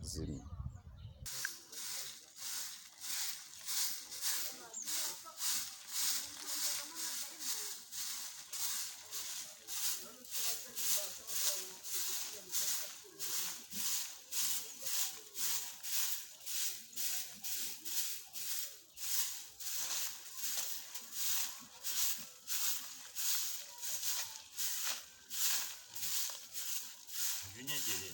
zimwe. Unyegere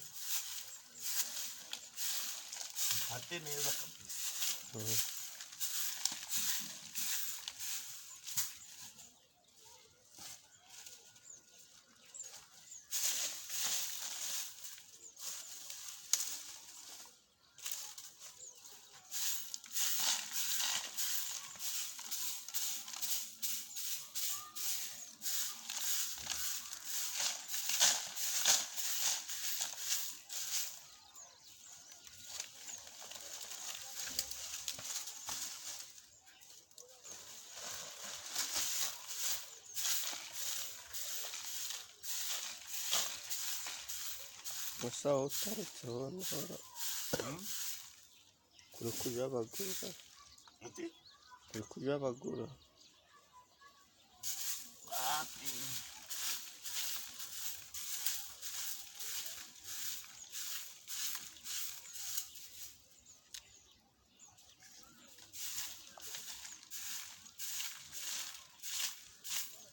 ate neza kabisa. Gusa utaretseho nora kuri kujabagura Ati kuri kujabagura ati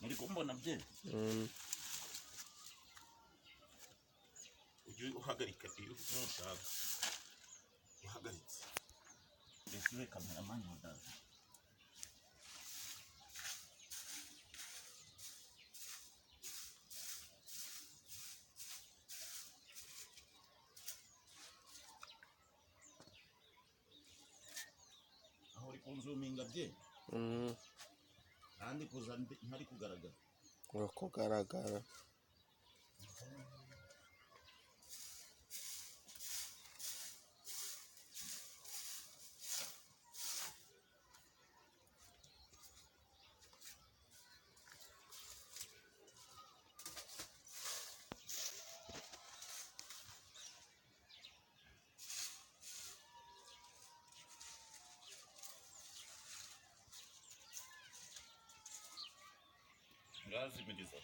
muri kumbona bye ujye uhagarika iyo nushaka uhagaritse mbese kameramani wadaze aho uri kunzuminga bye kandi kuza ntari kugaragara urakugaragara Razimiriza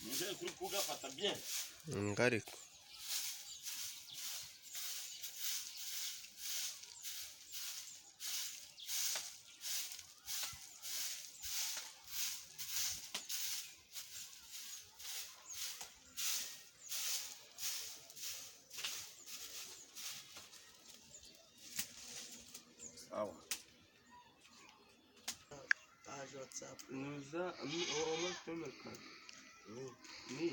Nje kuri kugafata bien ngariko sawa आज WhatsApp nous a mis au moment de me ni